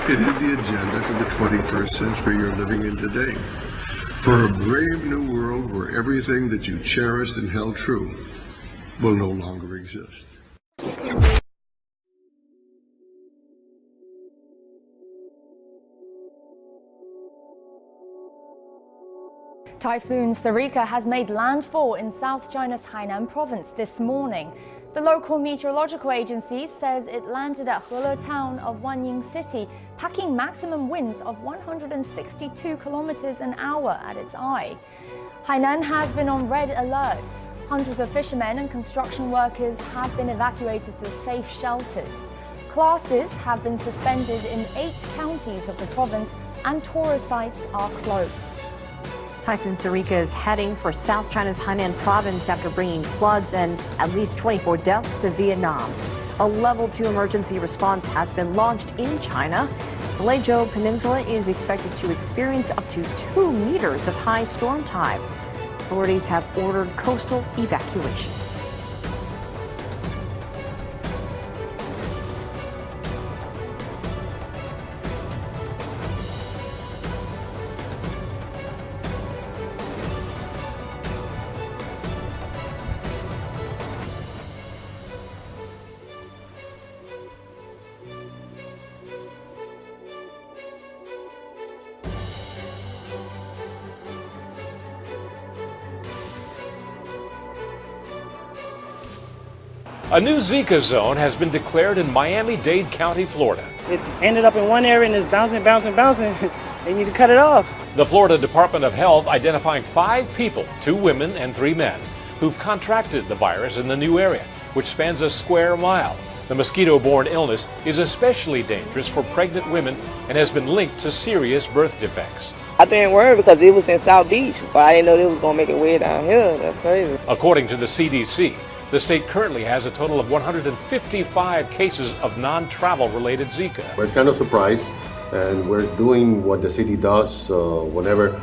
It is the agenda for the 21st century you're living in today. For a brave new world where everything that you cherished and held true will no longer exist. Typhoon Sarika has made landfall in South China's Hainan province this morning. The local meteorological agency says it landed at Hele town of Wanying City, packing maximum winds of 162 kilometers an hour at its eye. Hainan has been on red alert. Hundreds of fishermen and construction workers have been evacuated to safe shelters. Classes have been suspended in 8 counties of the province and tourist sites are closed. Typhoon Sarika is heading for South China's Hainan province after bringing floods and at least 24 deaths to Vietnam. A level 2 emergency response has been launched in China. The Leizhou Peninsula is expected to experience up to 2 meters of high storm tide. Authorities have ordered coastal evacuations. A new Zika zone has been declared in Miami-Dade County, Florida. It ended up in one area and it's bouncing. They need to cut it off. The Florida Department of Health identifying 5 people, 2 women and 3 men, who've contracted the virus in the new area, which spans a square mile. The mosquito-borne illness is especially dangerous for pregnant women and has been linked to serious birth defects. I've been worried because it was in South Beach, but I didn't know it was going to make it way down here. That's crazy. According to the CDC, the state currently has a total of 155 cases of non-travel related Zika. We're kind of surprised, and we're doing what the city does whenever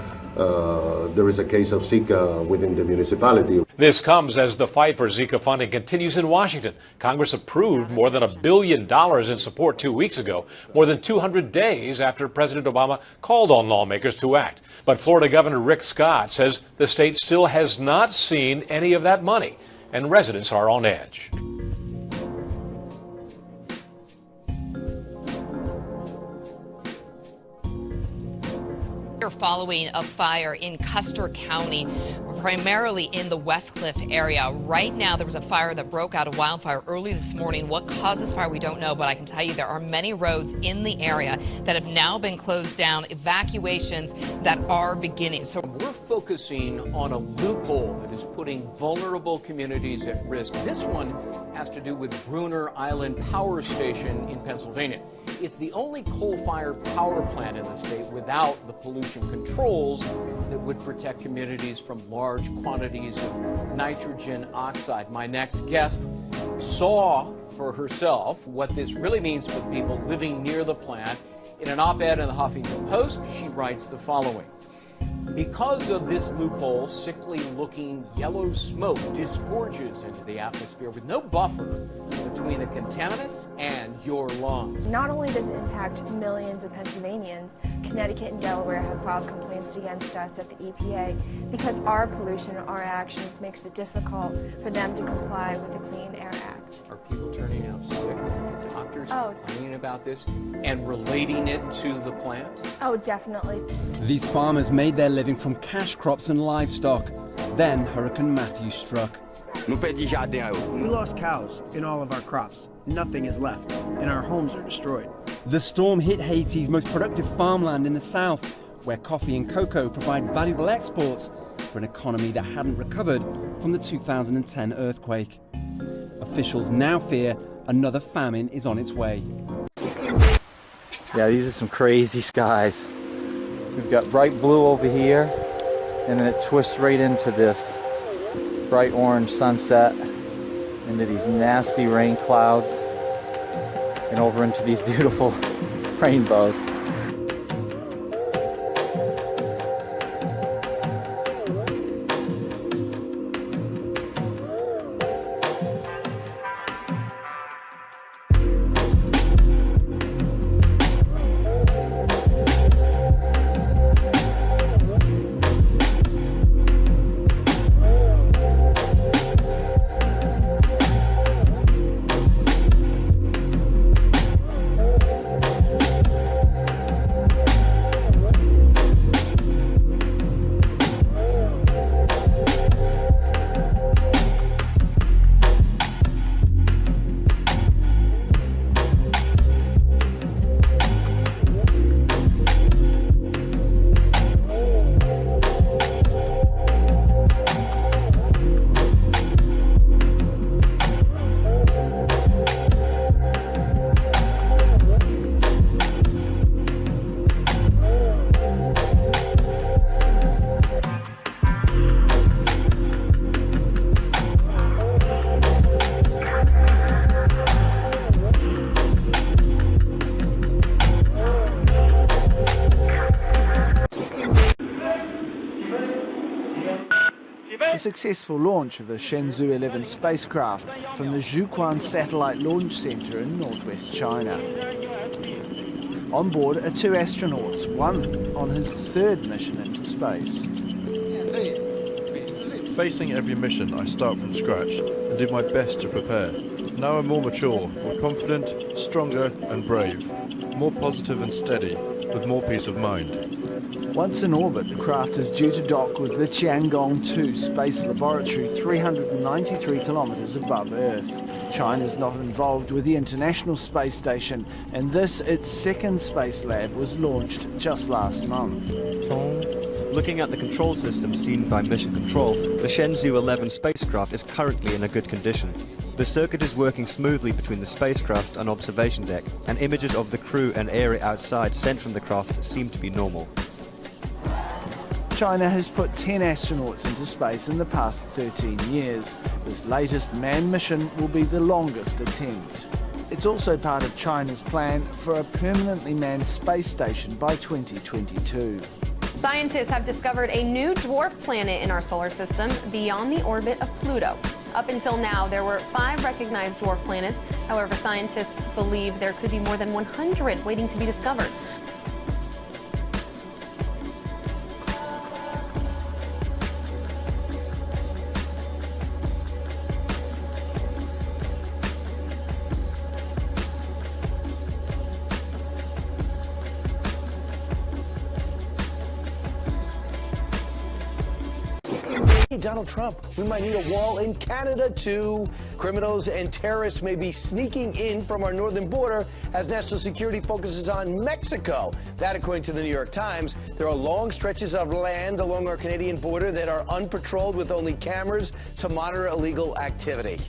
there is a case of Zika within the municipality. This comes as the fight for Zika funding continues in Washington. Congress approved more than $1 billion in support 2 weeks ago, more than 200 days after President Obama called on lawmakers to act. But Florida Governor Rick Scott says the state still has not seen any of that money, and residents are on edge. Following a fire in Custer County, primarily in the Westcliff area. Right now, there was a fire that broke out, a wildfire early this morning. What caused this fire, we don't know, but I can tell you there are many roads in the area that have now been closed down, evacuations that are beginning. So we're focusing on a loophole that is putting vulnerable communities at risk. This one has to do with Bruner Island Power Station in Pennsylvania. It's the only coal-fired power plant in the state without the pollution controls that would protect communities from large quantities of nitrogen oxide. My next guest saw for herself what this really means for people living near the plant. In an op-ed in the Huffington Post, she writes the following. Because of this loophole, sickly-looking yellow smoke disgorges into the atmosphere with no buffer between the contaminants and your lungs. Not only does it impact millions of Pennsylvanians, Connecticut and Delaware have filed complaints against us at the EPA because our pollution, our actions, makes it difficult for them to comply with the Clean Air Act. Are people turning out sick? Doctors complaining about this and relating it to the plant? Oh, definitely. These farmers made their living from cash crops and livestock. Then Hurricane Matthew struck. We lost cows in all of our crops. Nothing is left, and our homes are destroyed. The storm hit Haiti's most productive farmland in the south, where coffee and cocoa provide valuable exports for an economy that hadn't recovered from the 2010 earthquake. Officials now fear another famine is on its way. Yeah, these are some crazy skies. We've got bright blue over here, and then it twists right into this bright orange sunset, into these nasty rain clouds, and over into these beautiful rainbows. successful launch of the Shenzhou 11 spacecraft from the Zhuquan Satellite Launch Center in northwest China. On board are 2 astronauts, one on his 3rd mission into space. Facing every mission, I start from scratch and do my best to prepare. Now I'm more mature, more confident, stronger and brave, more positive and steady, with more peace of mind. Once in orbit, the craft is due to dock with the Tiangong-2 space laboratory 393 kilometers above Earth. China is not involved with the International Space Station, and this, its 2nd space lab, was launched just last month. Looking at the control system seen by Mission Control, the Shenzhou 11 spacecraft is currently in a good condition. The circuit is working smoothly between the spacecraft and observation deck, and images of the crew and area outside sent from the craft seem to be normal. China has put 10 astronauts into space in the past 13 years. This latest manned mission will be the longest attempt. It's also part of China's plan for a permanently manned space station by 2022. Scientists have discovered a new dwarf planet in our solar system beyond the orbit of Pluto. Up until now, there were 5 recognized dwarf planets. However, scientists believe there could be more than 100 waiting to be discovered. Donald Trump, we might need a wall in Canada too. Criminals and terrorists may be sneaking in from our northern border as national security focuses on Mexico. That, according to the New York Times. There are long stretches of land along our Canadian border that are unpatrolled with only cameras to monitor illegal activity.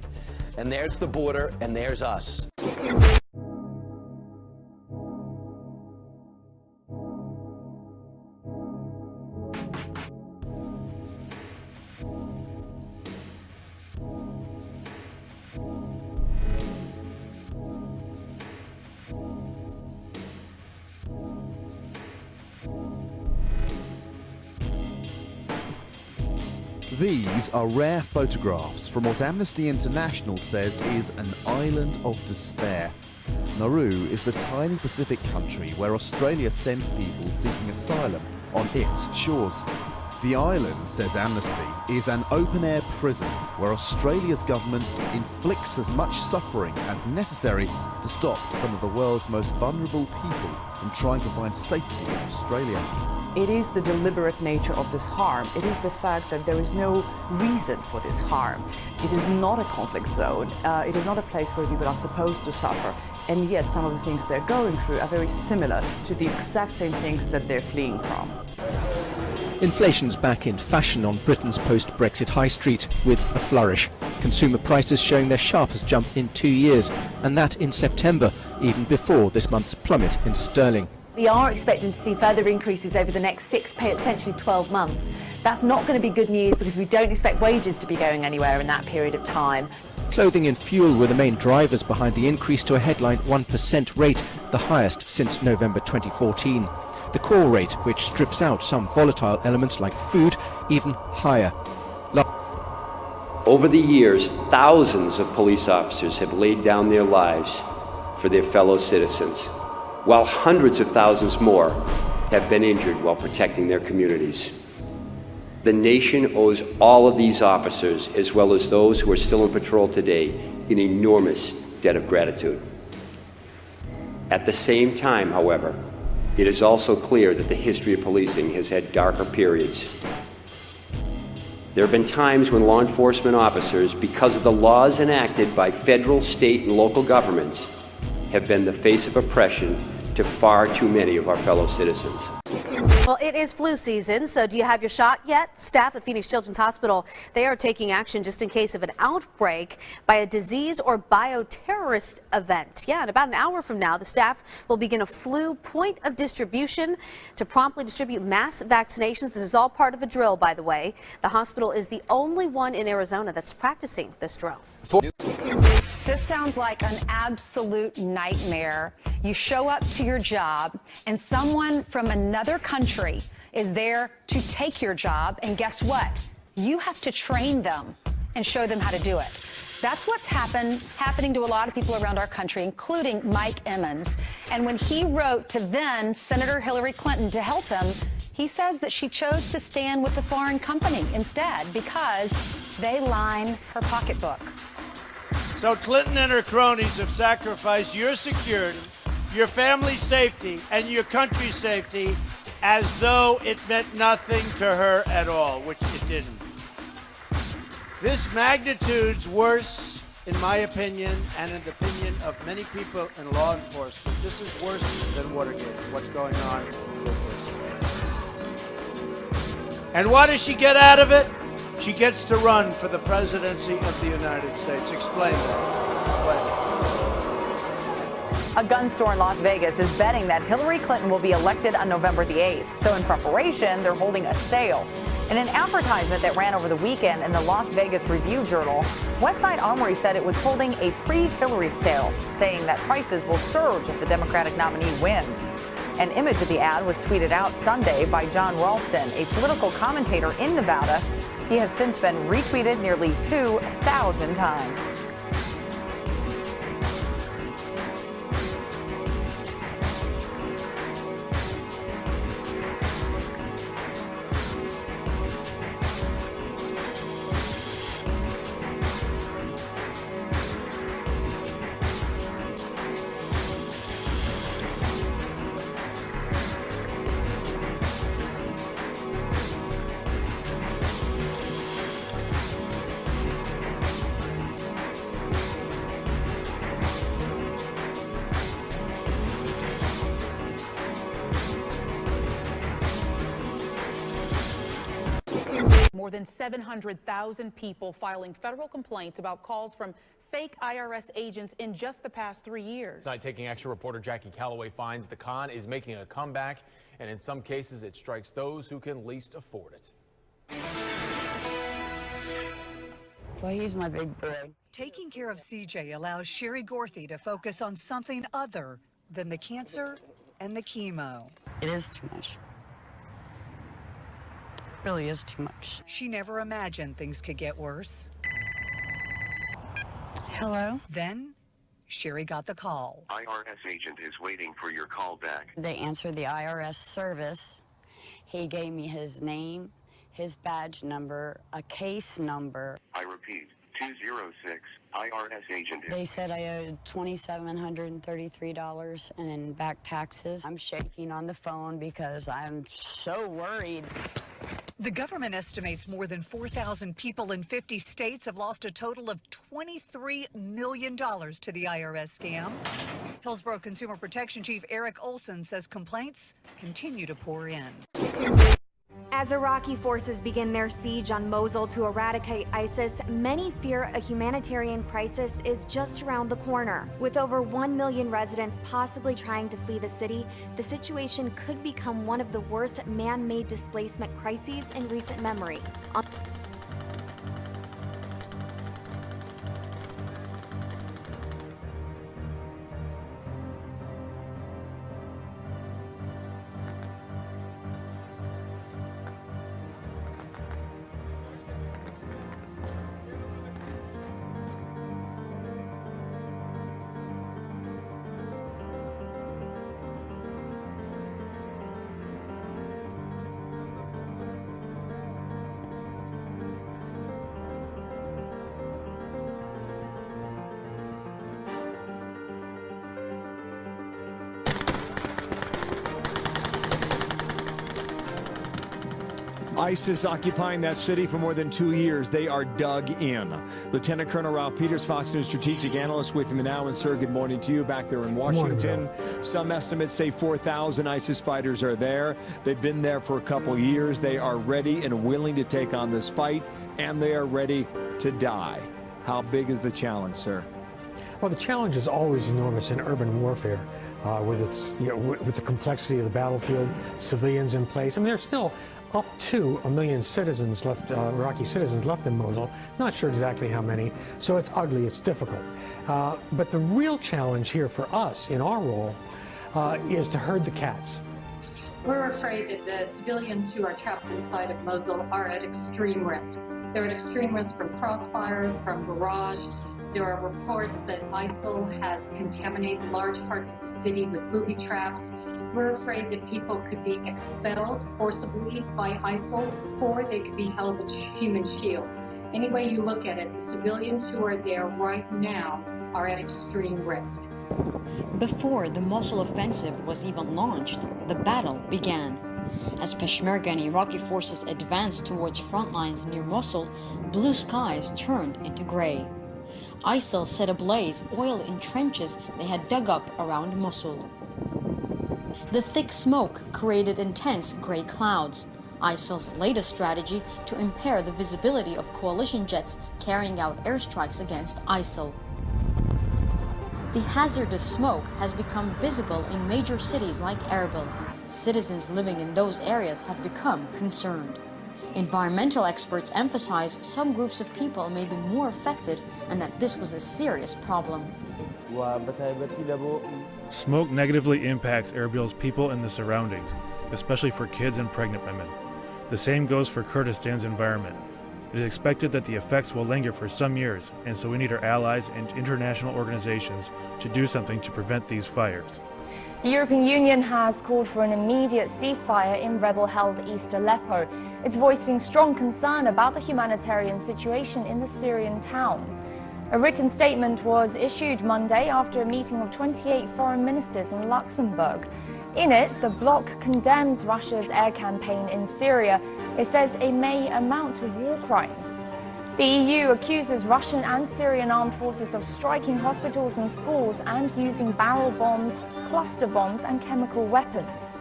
And there's the border, and there's us. These are rare photographs from what Amnesty International says is an island of despair. Nauru is the tiny Pacific country where Australia sends people seeking asylum on its shores. The island, says Amnesty, is an open-air prison where Australia's government inflicts as much suffering as necessary to stop some of the world's most vulnerable people from trying to find safety in Australia. It is the deliberate nature of this harm. It is the fact that there is no reason for this harm. It is not a conflict zone. It is not a place where people are supposed to suffer. And yet some of the things they're going through are very similar to the exact same things that they're fleeing from. Inflation's back in fashion on Britain's post-Brexit high street with a flourish. Consumer prices showing their sharpest jump in 2 years, and that in September, even before this month's plummet in sterling. We are expecting to see further increases over the next 6, potentially 12 months. That's not going to be good news because we don't expect wages to be going anywhere in that period of time. Clothing and fuel were the main drivers behind the increase to a headline 1% rate, the highest since November 2014. The core rate, which strips out some volatile elements like food, even higher. Over the years, thousands of police officers have laid down their lives for their fellow citizens, while hundreds of thousands more have been injured while protecting their communities. The nation owes all of these officers, as well as those who are still on patrol today, an enormous debt of gratitude. At the same time, however, it is also clear that the history of policing has had darker periods. There have been times when law enforcement officers, because of the laws enacted by federal, state, and local governments, have been the face of oppression to far too many of our fellow citizens. Well, it is flu season, so do you have your shot yet? Staff at Phoenix Children's Hospital, they are taking action just in case of an outbreak by a disease or bioterrorist event. Yeah, in about an hour from now, the staff will begin a flu point of distribution to promptly distribute mass vaccinations. This is all part of a drill, by the way. The hospital is the only one in Arizona that's practicing this drill. This sounds like an absolute nightmare. You show up to your job and someone from another country is there to take your job, and guess what? you have to train them and show them how to do it. That's what's happening to a lot of people around our country, including Mike Emmons. And when he wrote to then Senator Hillary Clinton to help him, he says that she chose to stand with the foreign company instead because they line her pocketbook. So Clinton and her cronies have sacrificed your security, your family's safety, and your country's safety as though it meant nothing to her at all, which it didn't. This magnitude's worse, in my opinion, and in the opinion of many people in law enforcement. This is worse than Watergate, what's going on with this. And what does she get out of it? She gets to run for the presidency of the United States. Explain that. Explain it. A gun store in Las Vegas is betting that Hillary Clinton will be elected on November the 8th. So in preparation, they're holding a sale. In an advertisement that ran over the weekend in the Las Vegas Review-Journal, Westside Armory said it was holding a pre-Hillary sale, saying that prices will surge if the Democratic nominee wins. An image of the ad was tweeted out Sunday by John Ralston, a political commentator in Nevada. He has since been retweeted nearly 2,000 times. More than 700,000 people filing federal complaints about calls from fake IRS agents in just the past 3 years. Tonight, Taking Action reporter Jackie Calloway finds the con is making a comeback, and in some cases, it strikes those who can least afford it. Well, he's my big boy. Taking care of CJ allows Sherry Gorthy to focus on something other than the cancer and the chemo. It is too much. Really is too much. She never imagined things could get worse. Hello? Then, Sherry got the call. IRS agent is waiting for your call back. They answered the IRS service. He gave me his name, his badge number, a case number. I repeat, 206, IRS agent is... They said I owed $2,733 and in back taxes. I'm shaking on the phone because I'm so worried. The government estimates more than 4,000 people in 50 states have lost a total of $23 million to the IRS scam. Hillsborough Consumer Protection Chief Eric Olson says complaints continue to pour in. As Iraqi forces begin their siege on Mosul to eradicate ISIS, many fear a humanitarian crisis is just around the corner. With over 1 million residents possibly trying to flee the city, the situation could become one of the worst man-made displacement crises in recent memory. ISIS occupying that city for more than 2 years. They are dug in. Lieutenant Colonel Ralph Peters, Fox News strategic analyst, with me now. And sir, good morning to you back there in Washington. Some estimates say 4,000 ISIS fighters are there. They've been there for a couple years. They are ready and willing to take on this fight, and they are ready to die. How big is the challenge, sir? Well, the challenge is always enormous in urban warfare, with its, with the complexity of the battlefield, civilians in place. I mean, there's still up to 1 million citizens left, Iraqi citizens left in Mosul. Not sure exactly how many. So it's ugly, it's difficult. But the real challenge here for us in our role is to herd the cats. We're afraid that the civilians who are trapped inside of Mosul are at extreme risk. They're at extreme risk from crossfire, from barrage. There are reports that ISIL has contaminated large parts of the city with booby traps. We're afraid that people could be expelled forcibly by ISIL, or they could be held as human shields. Any way you look at it, the civilians who are there right now are at extreme risk. Before the Mosul offensive was even launched, the battle began. As Peshmerga and Iraqi forces advanced towards front lines near Mosul, blue skies turned into gray. ISIL set ablaze oil in trenches they had dug up around Mosul. The thick smoke created intense gray clouds, ISIL's latest strategy to impair the visibility of coalition jets carrying out airstrikes against ISIL. The hazardous smoke has become visible in major cities like Erbil. Citizens living in those areas have become concerned. Environmental experts emphasize some groups of people may be more affected and that this was a serious problem. Smoke negatively impacts Erbil's people and the surroundings, especially for kids and pregnant women. The same goes for Kurdistan's environment. It is expected that the effects will linger for some years, and so we need our allies and international organizations to do something to prevent these fires. The European Union has called for an immediate ceasefire in rebel-held East Aleppo. It's voicing strong concern about the humanitarian situation in the Syrian town. A written statement was issued Monday after a meeting of 28 foreign ministers in Luxembourg. In it, the bloc condemns Russia's air campaign in Syria. It says it may amount to war crimes. The EU accuses Russian and Syrian armed forces of striking hospitals and schools and using barrel bombs, cluster bombs and chemical weapons.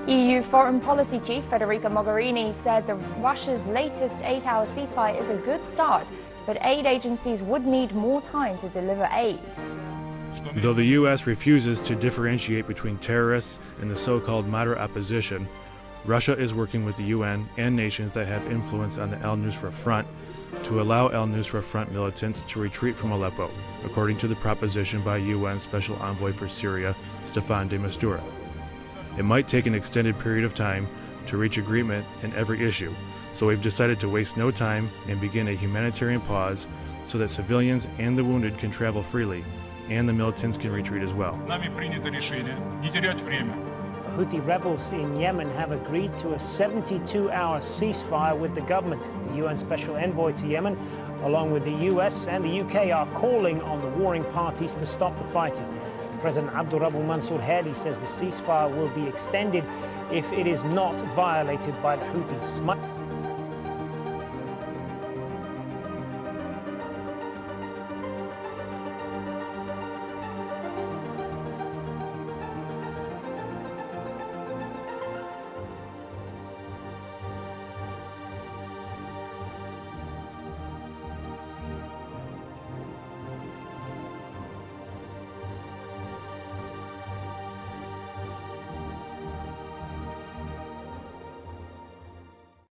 EU Foreign Policy Chief Federica Mogherini said that Russia's latest 8-hour ceasefire is a good start, but aid agencies would need more time to deliver aid. Though the U.S. refuses to differentiate between terrorists and the so-called moderate opposition, Russia is working with the UN and nations that have influence on the al-Nusra Front to allow al-Nusra Front militants to retreat from Aleppo, according to the proposition by UN Special Envoy for Syria, Staffan de Mistura. It might take an extended period of time to reach agreement in every issue, so we've decided to waste no time and begin a humanitarian pause so that civilians and the wounded can travel freely, and the militants can retreat as well. Houthi rebels in Yemen have agreed to a 72-hour ceasefire with the government. The UN Special Envoy to Yemen, along with the US and the UK, are calling on the warring parties to stop the fighting. President Abdurrahman Mansour Hadi says the ceasefire will be extended if it is not violated by the Houthis.